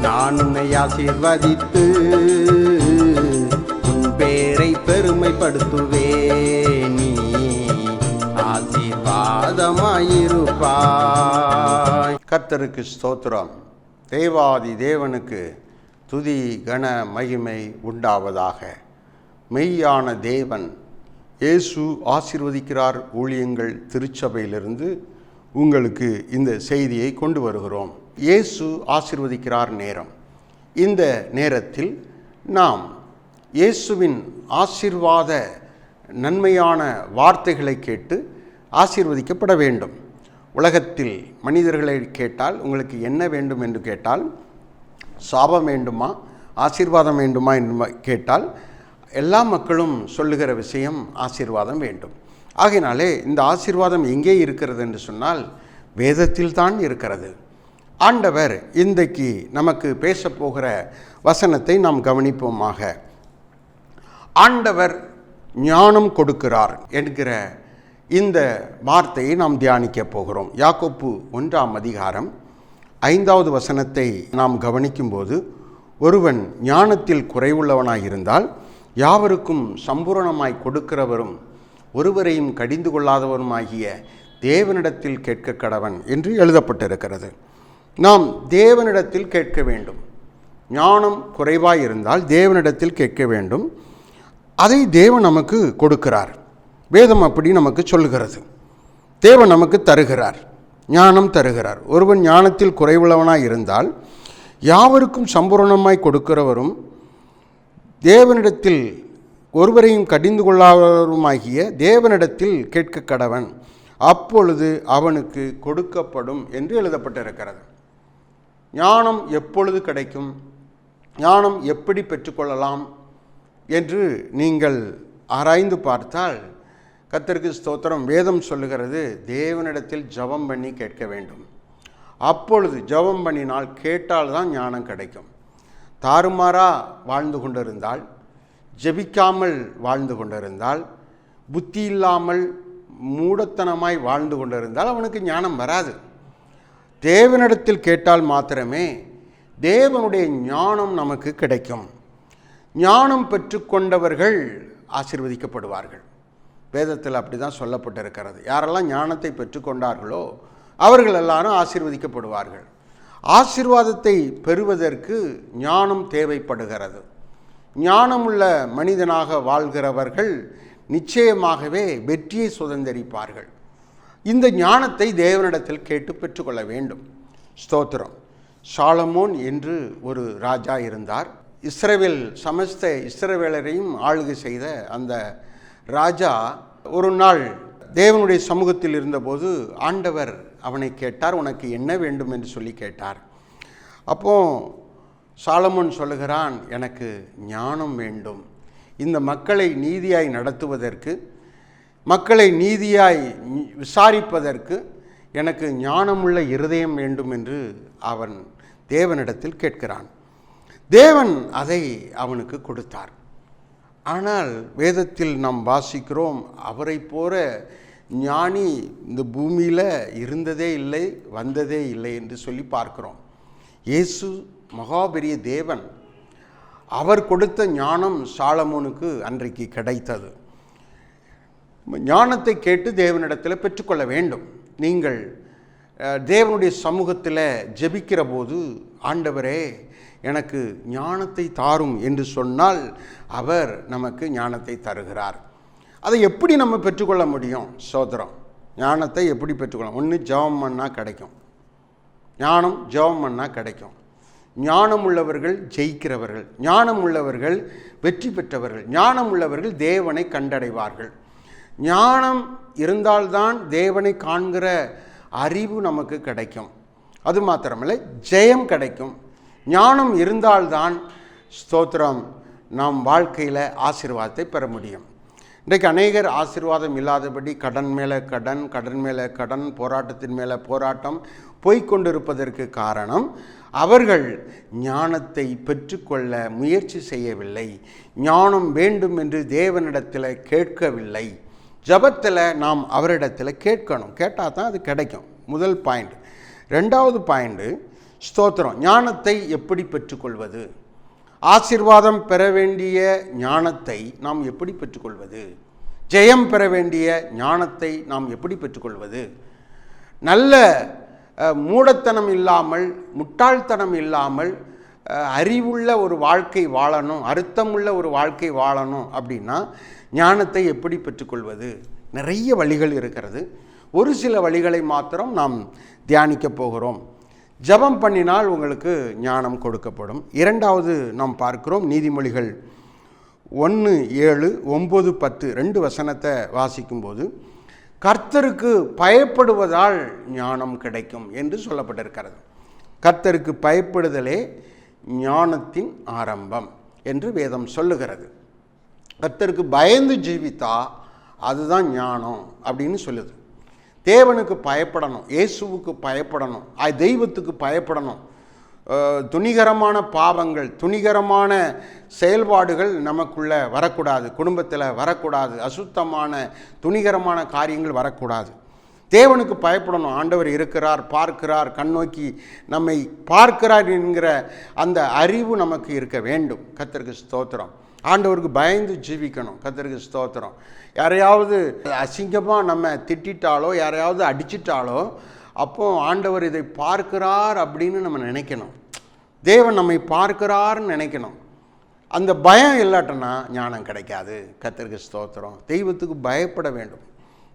நான் உன்னை ஆசீர்வதித்து உன் பேரை பெருமைப்படுத்துவேன். நீ ஆசீர்வாதமாயிருப்பாய். கர்த்தருக்கு ஸ்தோத்திரம். தேவாதி தேவனுக்கு துதி கன மகிமை உண்டாவதாக. மெய்யான தேவன் இயேசு ஆசீர்வதிக்கிறார் ஊழியங்கள் திருச்சபையிலிருந்து உங்களுக்கு இந்த செய்தியை கொண்டு வருகிறோம். இயேசு ஆசீர்வதிக்கிறார் நேரம். இந்த நேரத்தில் நாம் இயேசுவின் ஆசீர்வாத நன்மையான வார்த்தைகளை கேட்டு ஆசீர்வதிக்கப்பட வேண்டும். உலகத்தில் மனிதர்களை கேட்டால் உங்களுக்கு என்ன வேண்டும் என்று கேட்டால், சாபம் வேண்டுமா ஆசீர்வாதம் வேண்டுமா என்று கேட்டால் எல்லா மக்களும் சொல்லுகிற விஷயம் ஆசீர்வாதம் வேண்டும். ஆகையினாலே இந்த ஆசீர்வாதம் எங்கே இருக்கிறது என்று சொன்னால் வேதத்தில் தான் இருக்கிறது. ஆண்டவர் இன்றைக்கு நமக்கு பேசப்போகிற வசனத்தை நாம் கவனிப்போமாக. ஆண்டவர் ஞானம் கொடுக்கிறார் என்கிற இந்த வார்த்தையை நாம் தியானிக்க போகிறோம். யாக்கோப்பு 1ஆம் அதிகாரம் 5வது வசனத்தை நாம் கவனிக்கும்போது, ஒருவன் ஞானத்தில் குறைவுள்ளவனாயிருந்தால் யாவருக்கும் சம்பூரணமாய் கொடுக்கிறவரும் ஒருவரையும் கடிந்து கொள்ளாதவருமாகிய தேவனிடத்தில் கேட்க கடவன் என்று எழுதப்பட்டிருக்கிறது. நாம் தேவனிடத்தில் கேட்க வேண்டும். ஞானம் குறைவாயிருந்தால் தேவனிடத்தில் கேட்க வேண்டும். அதை தேவன் நமக்கு கொடுக்கிறார். வேதம் அப்படி நமக்கு சொல்லுகிறது. தேவன் நமக்கு தருகிறார், ஞானம் தருகிறார். ஒருவன் ஞானத்தில் குறைவுள்ளவனாய் இருந்தால் யாவருக்கும் சம்பூரணமாய் கொடுக்கிறவரும் தேவனிடத்தில் ஒருவரையும் கடிந்து கொள்ளாதவருமாகிய தேவனிடத்தில் கேட்க கடவன், அப்பொழுது அவனுக்கு கொடுக்கப்படும் என்று எழுதப்பட்டிருக்கிறது. ஞானம் எப்பொழுது கிடைக்கும், ஞானம் எப்படி பெற்றுக்கொள்ளலாம் என்று நீங்கள் ஆராய்ந்து பார்த்தால், கர்த்தருக்கு ஸ்தோத்திரம், வேதம் சொல்லுகிறது தேவனிடத்தில் ஜெபம் பண்ணி கேட்க வேண்டும். அப்பொழுது ஜெபம் பண்ணினால் கேட்டால்தான் ஞானம் கிடைக்கும். தாறுமாறாக வாழ்ந்து கொண்டிருந்தால், ஜெபிக்காமல் வாழ்ந்து கொண்டிருந்தால், புத்தி இல்லாமல் மூடத்தனமாய் வாழ்ந்து கொண்டிருந்தால் அவனுக்கு ஞானம் வராது. தேவனிடத்தில் கேட்டால் மாத்திரமே தேவனுடைய ஞானம் நமக்கு கிடைக்கும். ஞானம் பெற்றுக்கொண்டவர்கள் ஆசீர்வதிக்கப்படுவார்கள். வேதத்தில் அப்படி தான் சொல்லப்பட்டிருக்கிறது. யாரெல்லாம் ஞானத்தை பெற்றுக்கொண்டார்களோ அவர்கள் எல்லாரும் ஆசீர்வதிக்கப்படுவார்கள். ஆசீர்வாதத்தை பெறுவதற்கு ஞானம் தேவைப்படுகிறது. ஞானமுள்ள மனிதனாக வாழ்கிறவர்கள் நிச்சயமாகவே வெற்றியை சுதந்திரிப்பார்கள். இந்த ஞானத்தை தேவனிடத்தில் கேட்டு பெற்றுக்கொள்ள வேண்டும். ஸ்தோத்திரம். சாலமோன் என்று ஒரு ராஜா இருந்தார். சமஸ்த இஸ்ரவேலரையும் ஆளுகை செய்த அந்த ராஜா ஒரு நாள் தேவனுடைய சமூகத்தில் இருந்தபோது ஆண்டவர் அவனை கேட்டார், உனக்கு என்ன வேண்டும் என்று சொல்லி கேட்டார். அப்போ சாலமோன் சொல்லுகிறான், எனக்கு ஞானம் வேண்டும். இந்த மக்களை நீதியாய் நடத்துவதற்கு, மக்களை நீதியாய் விசாரிப்பதற்கு எனக்கு ஞானமுள்ள இருதயம் வேண்டும் என்று அவன் தேவனிடத்தில் கேட்கிறான். தேவன் அதை அவனுக்கு கொடுத்தார். ஆனால் வேதத்தில் நாம் வாசிக்கிறோம், அவரை போல ஞானி இந்த பூமியில் இருந்ததே இல்லை, வந்ததே இல்லை என்று சொல்லி பார்க்கிறோம். இயேசு மகாபெரிய தேவன். அவர் கொடுத்த ஞானம் சாலமோனுக்கு அன்றைக்கு கிடைத்தது. ஞானத்தை கேட்டு தேவனிடத்தில் பெற்றுக்கொள்ள வேண்டும். நீங்கள் தேவனுடைய சமூகத்தில் ஜெபிக்கிற போது, ஆண்டவரே எனக்கு ஞானத்தை தாரும் என்று சொன்னால் அவர் நமக்கு ஞானத்தை தருகிறார். அதை எப்படி நம்ம பெற்றுக்கொள்ள முடியும்? சோதரம், ஞானத்தை எப்படி பெற்றுக்கொள்ள? ஒன்று ஜெபம் பண்ணால் கிடைக்கும். ஞானம் ஜெபம் பண்ணால் கிடைக்கும். ஞானம் உள்ளவர்கள் ஜெயிக்கிறவர்கள், ஞானம் உள்ளவர்கள் வெற்றி பெற்றவர்கள், ஞானம் உள்ளவர்கள் தேவனை கண்டடைவார்கள். ஞானம் இருந்தால்தான் தேவனை காண்கிற அறிவு நமக்கு கிடைக்கும். அது மாத்திரமல்ல, ஜெயம் கிடைக்கும். ஞானம் இருந்தால்தான் ஸ்தோத்திரம் நாம் வாழ்க்கையில் ஆசீர்வாதத்தை பெற முடியும். இன்றைக்கு அநேகர் ஆசீர்வாதம் இல்லாதபடி கடன் மேலே கடன், கடன் மேலே கடன், போராட்டத்தின் மேலே போராட்டம் போய்கொண்டிருப்பதற்கு காரணம் அவர்கள் ஞானத்தை பெற்றுக்கொள்ள முயற்சி செய்யவில்லை. ஞானம் வேண்டும் என்று தேவனிடத்தில் கேட்கவில்லை. ஜபத்தில் நாம் அவரிடத்தில் கேட்கணும். கேட்டால் தான் அது கிடைக்கும். முதல் பாயிண்ட். ரெண்டாவது பாயிண்ட்டு, ஸ்தோத்திரம். ஞானத்தை எப்படி பெற்றுக்கொள்வது? ஆசீர்வாதம் பெற வேண்டிய ஞானத்தை நாம் எப்படி பெற்றுக்கொள்வது? ஜெயம் பெற வேண்டிய ஞானத்தை நாம் எப்படி பெற்றுக்கொள்வது? நல்ல மூடத்தனம் இல்லாமல், முட்டாள்தனம் இல்லாமல் அறிவுள்ள ஒரு வாழ்க்கை வாழணும், அர்த்தமுள்ள ஒரு வாழ்க்கை வாழணும் அப்படின்னா ஞானத்தை எப்படி பெற்றுக்கொள்வது? நிறைய வழிகள் இருக்கிறது. ஒரு சில வழிகளை மாத்திரம் நாம் தியானிக்க போகிறோம். ஜெபம் பண்ணினால் உங்களுக்கு ஞானம் கொடுக்கப்படும். இரண்டாவது நாம் பார்க்கிறோம், நீதிமொழிகள் 1:7, 9, 10 2 வசனத்தை வாசிக்கும்போது, கர்த்தருக்கு பயப்படுவதால் ஞானம் கிடைக்கும் என்று சொல்லப்பட்டிருக்கிறது. கர்த்தருக்கு பயப்படுதலே ஞானத்தின் ஆரம்பம் என்று வேதம் சொல்லுகிறது. கர்த்தருக்கு பயந்து ஜீவித்தா அதுதான் ஞானம் அப்படின்னு சொல்லுது. தேவனுக்கு பயப்படணும், இயேசுவுக்கு பயப்படணும், தெய்வத்துக்கு பயப்படணும். துணிகரமான பாவங்கள், துணிகரமான செயல்பாடுகள் நமக்குள்ளே வரக்கூடாது, குடும்பத்தில் வரக்கூடாது, அசுத்தமான துணிகரமான காரியங்கள் வரக்கூடாது. தேவனுக்கு பயப்படணும். ஆண்டவர் இருக்கிறார், பார்க்கிறார், கண்ணோக்கி நம்மை பார்க்கிறார் என்கிற அந்த அறிவு நமக்கு இருக்க வேண்டும். கர்த்தருக்கு ஸ்தோத்திரம். ஆண்டவருக்கு பயந்து ஜீவிக்கணும். கர்த்தருக்கு ஸ்தோத்திரம். யாரையாவது அசிங்கமாக நம்ம திட்டாலோ, யாரையாவது அடிச்சிட்டாலோ, அப்போ ஆண்டவர் இதை பார்க்கிறார் அப்படின்னு நம்ம நினைக்கணும். தேவன் நம்மை பார்க்கிறார்னு நினைக்கணும். அந்த பயம் இல்லாட்டனா ஞானம் கிடைக்காது. கர்த்தருக்கு ஸ்தோத்திரம். தெய்வத்துக்கு பயப்பட வேண்டும்,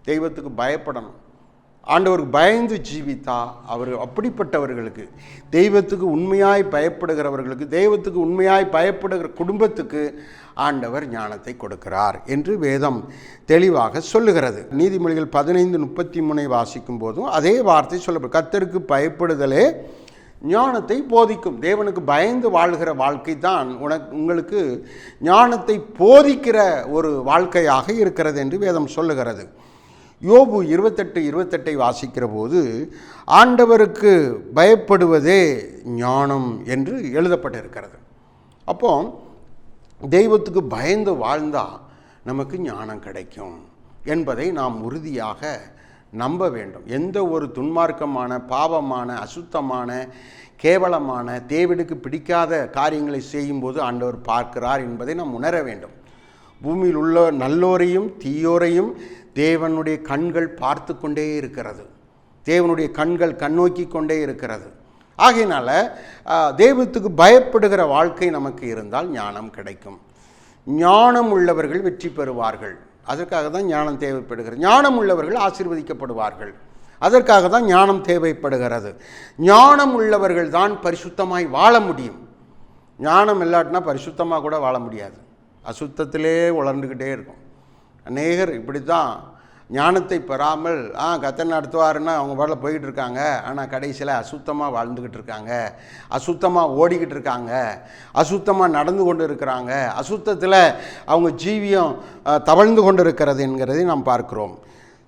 தெய்வத்துக்கு பயப்படணும். ஆண்டவருக்கு பயந்து ஜீவித்தா அவர் அப்படிப்பட்டவர்களுக்கு, தெய்வத்துக்கு உண்மையாய் பயப்படுகிறவர்களுக்கு, தெய்வத்துக்கு உண்மையாய் பயப்படுகிற குடும்பத்துக்கு ஆண்டவர் ஞானத்தை கொடுக்கிறார் என்று வேதம் தெளிவாக சொல்லுகிறது. நீதிமொழிகள் 15:33 வாசிக்கும் போதும் அதே வார்த்தை சொல்லப்படும். கர்த்தருக்கு பயப்படுதலே ஞானத்தை போதிக்கும். தேவனுக்கு பயந்து வாழ்கிற வாழ்க்கை தான் உங்களுக்கு ஞானத்தை போதிக்கிற ஒரு வாழ்க்கையாக இருக்கிறது என்று வேதம் சொல்லுகிறது. யோபு 28:28 வாசிக்கிற போது, ஆண்டவருக்கு பயப்படுவதே ஞானம் என்று எழுதப்பட்டிருக்கிறது. அப்போ தெய்வத்துக்கு பயந்து வாழ்ந்தால் நமக்கு ஞானம் கிடைக்கும் என்பதை நாம் உறுதியாக நம்ப வேண்டும். எந்த ஒரு துன்மார்க்கமான, பாவமான, அசுத்தமான, கேவலமான, தேவனுக்கு பிடிக்காத காரியங்களை செய்யும்போது ஆண்டவர் பார்க்கிறார் என்பதை நாம் உணர வேண்டும். பூமியில் உள்ள நல்லோரையும் தீயோரையும் தேவனுடைய கண்கள் பார்த்து கொண்டே இருக்கிறது. தேவனுடைய கண்கள் கண்ணோக்கி கொண்டே இருக்கிறது. ஆகையினால தெய்வத்துக்கு பயப்படுகிற வாழ்க்கை நமக்கு இருந்தால் ஞானம் கிடைக்கும். ஞானம் உள்ளவர்கள் வெற்றி பெறுவார்கள். அதற்காக தான் ஞானம் தேவைப்படுகிறது. ஞானம் உள்ளவர்கள் ஆசீர்வதிக்கப்படுவார்கள். அதற்காக தான் ஞானம் தேவைப்படுகிறது. ஞானம் உள்ளவர்கள் தான் பரிசுத்தமாய் வாழ முடியும். ஞானம் இல்லாட்டினா பரிசுத்தமாக கூட வாழ முடியாது. அசுத்தத்திலே உழந்துக்கிட்டே இருக்கும். அநேகர் இப்படி தான் ஞானத்தை பெறாமல் கர்த்தர் நடத்துவாருன்னா அவங்க பாட்டில் போய்கிட்டு இருக்காங்க. ஆனால் கடைசியில் அசுத்தமாக வாழ்ந்துக்கிட்டு இருக்காங்க, அசுத்தமாக ஓடிக்கிட்டு இருக்காங்க, அசுத்தமாக நடந்து கொண்டு இருக்கிறாங்க, அசுத்தத்தில் அவங்க ஜீவியம் தவழ்ந்து கொண்டு இருக்கிறது என்கிறதை நாம் பார்க்கிறோம்.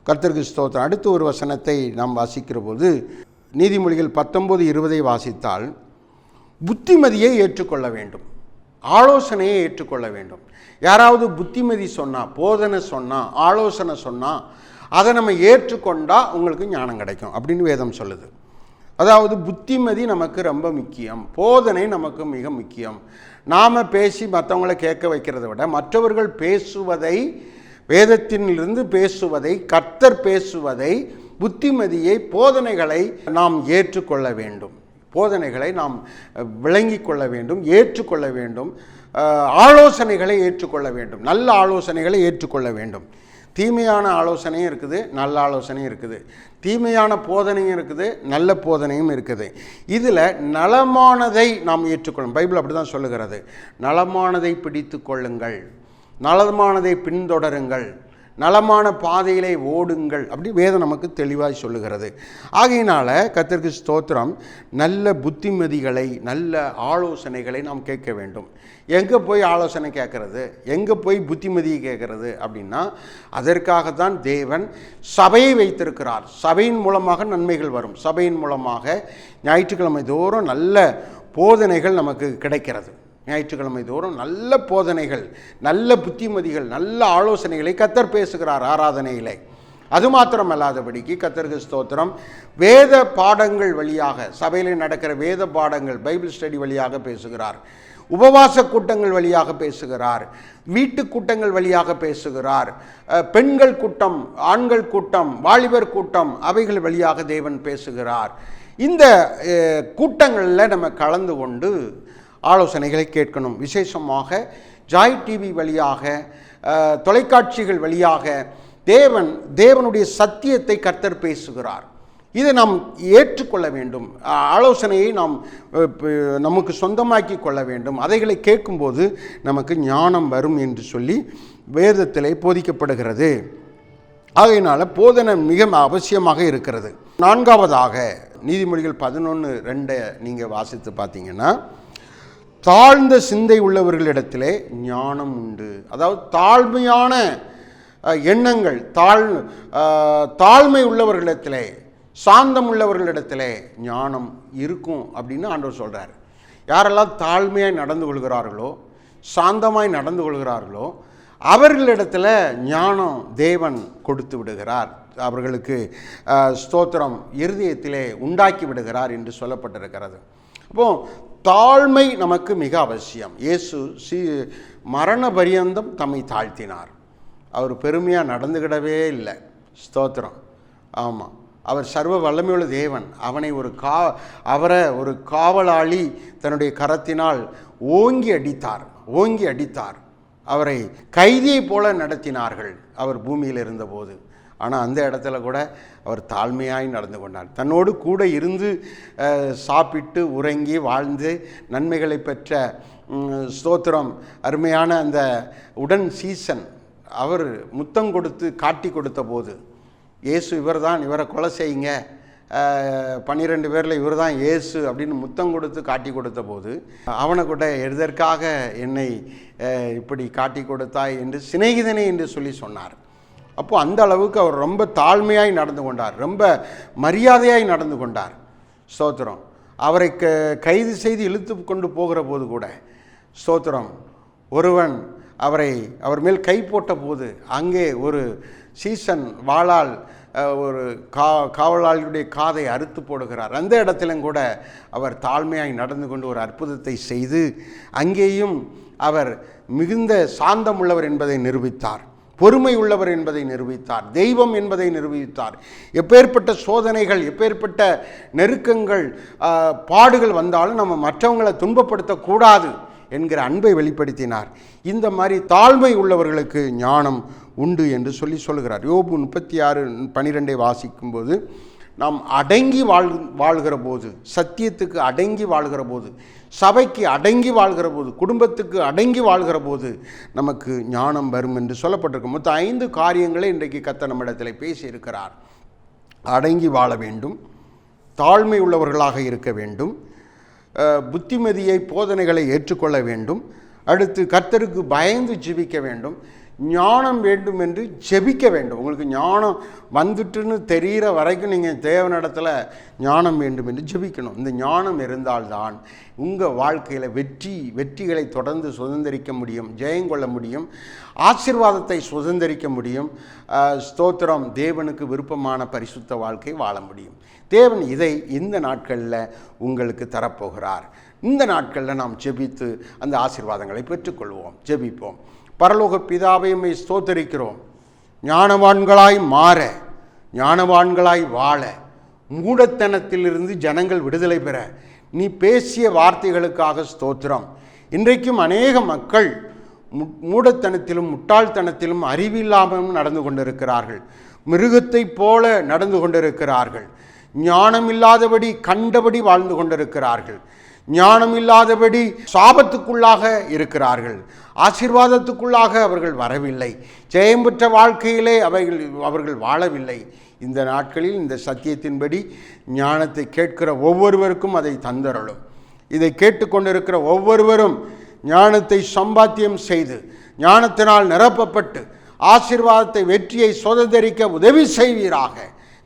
கர்த்தருக்கு ஸ்தோத்திரம். அடுத்த ஒரு வசனத்தை நாம் வாசிக்கிற போது, நீதிமொழிகள் 19:20 வாசித்தால், புத்திமதியை ஏற்றுக்கொள்ள வேண்டும், ஆலோசனையை ஏற்றுக்கொள்ள வேண்டும். யாராவது புத்திமதி சொன்னால், போதனை சொன்னால், ஆலோசனை சொன்னால் அதை நம்ம ஏற்றுக்கொண்டால் உங்களுக்கு ஞானம் கிடைக்கும் அப்படின்னு வேதம் சொல்லுது. அதாவது புத்திமதி நமக்கு ரொம்ப முக்கியம், போதனை நமக்கு மிக முக்கியம். நாம் பேசி மற்றவங்களை கேட்க வைக்கிறத விட மற்றவர்கள் பேசுவதை, வேதத்திலிருந்து பேசுவதை, கர்த்தர் பேசுவதை, புத்திமதியை, போதனைகளை நாம் ஏற்றுக்கொள்ள வேண்டும். போதனைகளை நாம் விளங்கி கொள்ள வேண்டும், ஏற்றுக்கொள்ள வேண்டும். ஆலோசனைகளை ஏற்றுக்கொள்ள வேண்டும், நல்ல ஆலோசனைகளை ஏற்றுக்கொள்ள வேண்டும். தீமையான ஆலோசனையும் இருக்குது, நல்ல ஆலோசனையும் இருக்குது. தீமையான போதனையும் இருக்குது, நல்ல போதனையும் இருக்குது. இதில் நலமானதை நாம் ஏற்றுக்கொள்ளும். பைபிள் அப்படி தான் சொல்லுகிறது. நலமானதை பிடித்து கொள்ளுங்கள், நலமானதை பின்தொடருங்கள், நலமான பாதையிலே ஓடுங்கள் அப்படி வேதம் நமக்கு தெளிவாக சொல்லுகிறது. ஆகையினால கர்த்தருக்கு ஸ்தோத்திரம். நல்ல புத்திமதிகளை, நல்ல ஆலோசனைகளை நாம் கேட்க வேண்டும். எங்கே போய் ஆலோசனை கேட்கறது, எங்கே போய் புத்திமதியை கேட்கறது அப்படின்னா, அதற்காகத்தான் தேவன் சபையை வைத்திருக்கிறார். சபையின் மூலமாக நன்மைகள் வரும். சபையின் மூலமாக ஞாயிற்றுக்கிழமை தோறும் நல்ல போதனைகள் நமக்கு கிடைக்கிறது. ஞாயிற்றுக்கிழமை தோறும் நல்ல போதனைகள், நல்ல புத்திமதிகள், நல்ல ஆலோசனைகளை கர்த்தர் பேசுகிறார் ஆராதனையிலே. அது மாத்திரமல்லாதபடிக்கு கர்த்தருக்கு ஸ்தோத்திரம், வேத பாடங்கள் வழியாக, சபையில் நடக்கிற வேத பாடங்கள், பைபிள் ஸ்டடி வழியாக பேசுகிறார், உபவாச கூட்டங்கள் வழியாக பேசுகிறார், வீட்டு கூட்டங்கள் வழியாக பேசுகிறார், பெண்கள் கூட்டம், ஆண்கள் கூட்டம், வாலிபர் கூட்டம், அவைகள் வழியாக தேவன் பேசுகிறார். இந்த கூட்டங்களில் நம்ம கலந்து கொண்டு ஆலோசனைகளை கேட்கணும். விசேஷமாக ஜாய் டிவி வழியாக, தொலைக்காட்சிகள் வழியாக தேவனுடைய சத்தியத்தை கர்த்தர் பேசுகிறார். இதை நாம் ஏற்றுக்கொள்ள வேண்டும். ஆலோசனையை நாம் நமக்கு சொந்தமாக்கி கொள்ள வேண்டும். அதைகளை கேட்கும்போது நமக்கு ஞானம் வரும் என்று சொல்லி வேதத்திலே போதிக்கப்படுகிறது. ஆகையினால போதனை மிக அவசியமாக இருக்கிறது. நான்காவதாக நீதிமொழிகள் 11:2 நீங்கள் வாசித்து பார்த்தீங்கன்னா, தாழ்ந்த சிந்தை உள்ளவர்களிடத்திலே ஞானம் உண்டு. அதாவது தாழ்மையான எண்ணங்கள், தாழ்மை உள்ளவர்களிடத்திலே, சாந்தம் உள்ளவர்களிடத்திலே ஞானம் இருக்கும் அப்படின்னு ஆண்டவர் சொல்கிறார். யாரெல்லாம் தாழ்மையாய் நடந்து கொள்கிறார்களோ, சாந்தமாய் நடந்து கொள்கிறார்களோ, அவர்களிடத்தில் ஞானம் தேவன் கொடுத்து விடுகிறார். அவர்களுக்கு ஸ்தோத்திரம் இருதயத்திலே உண்டாக்கி விடுகிறார் என்று சொல்லப்பட்டிருக்கிறது. அப்போது தாழ்மை நமக்கு மிக அவசியம். இயேசு மரண பரியந்தம் தம்மை தாழ்த்தினார். அவர் பெருமையாக நடந்துக்கிடவே இல்லை. ஸ்தோத்திரம். ஆமாம், அவர் சர்வ வல்லமையுள்ள தேவன். அவரை ஒரு காவலாளி தன்னுடைய கரத்தினால் ஓங்கி அடித்தார். அவரை கைதியை போல நடத்தினார்கள் அவர் பூமியில் இருந்தபோது. ஆனால் அந்த இடத்துல கூட அவர் தாழ்மையாய் நடந்து கொண்டார். தன்னோடு கூட இருந்து சாப்பிட்டு உறங்கி வாழ்ந்து நன்மைகளை பெற்ற ஸ்தோத்திரம் அருமையான அந்த உடன் சீசன் அவர் முத்தம் கொடுத்து காட்டி கொடுத்த போது, இயேசு இவரை கொலை செய்யுங்க, 12 பேரில் இவர் தான் இயேசு அப்படின்னு முத்தம் கொடுத்து காட்டி கொடுத்த போது, அவனை கூட எதற்காக என்னை இப்படி காட்டி கொடுத்தாய் என்று சிநேகிதனே என்று சொல்லி சொன்னார். அப்போது அந்த அளவுக்கு அவர் ரொம்ப தாழ்மையாய் நடந்து கொண்டார், ரொம்ப மரியாதையாய் நடந்து கொண்டார். ஸ்தோத்திரம். அவரை கைது செய்து இழுத்து கொண்டு போகிற போது கூட ஸ்தோத்திரம், ஒருவன் அவர் மேல் கை போட்ட போது அங்கே ஒரு சீசன் வாளால் ஒரு காவலாளியுடைய காதை அறுத்து போடுகிறார். அந்த இடத்திலும் கூட அவர் தாழ்மையாய் நடந்து கொண்டு ஒரு அற்புதத்தை செய்து அங்கேயும் அவர் மிகுந்த சாந்தம் உள்ளவர் என்பதை நிரூபித்தார், பொறுமை உள்ளவர் என்பதை நிரூபித்தார், தெய்வம் என்பதை நிரூபித்தார். எப்பேற்பட்ட சோதனைகள், எப்பேற்பட்ட நெருக்கங்கள், பாடுகள் வந்தாலும் நம்ம மற்றவங்களை துன்பப்படுத்தக்கூடாது என்கிற அன்பை வெளிப்படுத்தினார். இந்த மாதிரி தாழ்மை உள்ளவர்களுக்கு ஞானம் உண்டு என்று சொல்லுகிறார். யோபு 36:12 வாசிக்கும்போது, நாம் அடங்கி வாழ்கிற போது, சத்தியத்துக்கு அடங்கி வாழ்கிற போது, சபைக்கு அடங்கி வாழ்கிற போது, குடும்பத்துக்கு அடங்கி வாழ்கிற போது நமக்கு ஞானம் வரும் என்று சொல்லப்பட்டிருக்கும். மொத்தம் 5 காரியங்களை இன்றைக்கு கர்த்தர் நம்மிடத்தில் பேசியிருக்கிறார். அடங்கி வாழ வேண்டும், தாழ்மை உள்ளவர்களாக இருக்க வேண்டும், புத்திமதியை போதனைகளை ஏற்றுக்கொள்ள வேண்டும், அடுத்து கர்த்தருக்கு பயந்து ஜெபிக்க வேண்டும், ஞானம் வேண்டும் என்று ஜெபிக்க வேண்டும். உங்களுக்கு ஞானம் வந்துட்டுன்னு தெரிகிற வரைக்கும் நீங்கள் தேவனிடத்தில் ஞானம் வேண்டும் என்று ஜெபிக்கணும். இந்த ஞானம் இருந்தால்தான் உங்கள் வாழ்க்கையில் வெற்றிகளை தொடர்ந்து சுதந்திரிக்க முடியும், ஜெயங்கொள்ள முடியும், ஆசீர்வாதத்தை சுதந்திரிக்க முடியும். ஸ்தோத்திரம். தேவனுக்கு விருப்பமான பரிசுத்த வாழ்க்கை வாழ முடியும். தேவன் இதை இந்த நாட்களில் உங்களுக்கு தரப்போகிறார். இந்த நாட்களில் நாம் ஜெபித்து அந்த ஆசீர்வாதங்களை பெற்றுக்கொள்வோம். ஜெபிப்போம். பரலோக பிதாவை உம்மை ஸ்தோத்தரிக்கிறோம். ஞானவான்களாய் மாற, ஞானவான்களாய் வாழ, மூடத்தனத்திலிருந்து ஜனங்கள் விடுதலை பெற நீ பேசிய வார்த்தைகளுக்காக ஸ்தோத்திரம். இன்றைக்கும் அநேக மக்கள் மூடத்தனத்திலும் முட்டாள்தனத்திலும் அறிவில்லாமலும் நடந்து கொண்டிருக்கிறார்கள். மிருகத்தை போல நடந்து கொண்டிருக்கிறார்கள். ஞானமில்லாதபடி கண்டபடி வாழ்ந்து கொண்டிருக்கிறார்கள். ஞானமில்லாதபடி சாபத்துக்குள்ளாக இருக்கிறார்கள். ஆசீர்வாதத்துக்குள்ளாக அவர்கள் வரவில்லை. ஜெயம் பெற்ற வாழ்க்கையிலே அவர்கள் வாழவில்லை. இந்த நாட்களில் இந்த சத்தியத்தின்படி ஞானத்தை கேட்கிற ஒவ்வொருவருக்கும் அதை தந்தருளும். இதை கேட்டுக்கொண்டிருக்கிற ஒவ்வொருவரும் ஞானத்தை சம்பாத்தியம் செய்து ஞானத்தினால் நிரப்பப்பட்டு ஆசீர்வாதத்தை வெற்றியை சுதந்திரிக்க உதவி செய்வீராக.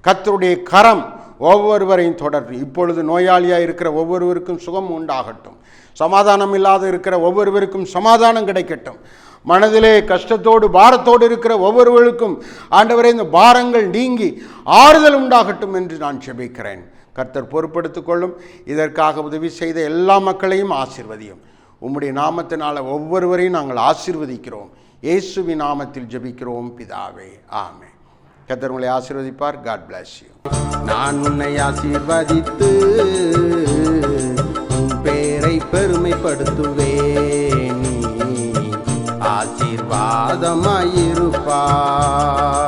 கர்த்தருடைய கரம் ஒவ்வொருவரையும் தொடர்ந்து இப்பொழுது நோயாளியாக இருக்கிற ஒவ்வொருவருக்கும் சுகம் உண்டாகட்டும். சமாதானம் இல்லாத இருக்கிற ஒவ்வொருவருக்கும் சமாதானம் கிடைக்கட்டும். மனதிலே கஷ்டத்தோடு பாரத்தோடு இருக்கிற ஒவ்வொருவருக்கும் ஆண்டவரே இந்த பாரங்கள் நீங்கி ஆறுதல் உண்டாகட்டும் என்று நான் ஜெபிக்கிறேன். கர்த்தர் பொறுப்படுத்திக் கொள்ளும். இதற்காக உதவி செய்த எல்லா மக்களையும் ஆசீர்வதியும். உம்முடைய நாமத்தினால ஒவ்வொருவரையும் நாங்கள் ஆசீர்வதிக்கிறோம். இயேசுவின் நாமத்தில் ஜெபிக்கிறோம் பிதாவே, ஆமென். கர்த்தர் உங்களை ஆசீர்வதிப்பார். God bless you. நான் உன்னை ஆசீர்வதித்து உன் பேரை பெருமைப்படுத்துவேன். நீ ஆசீர்வாதமாயிருப்பாய்.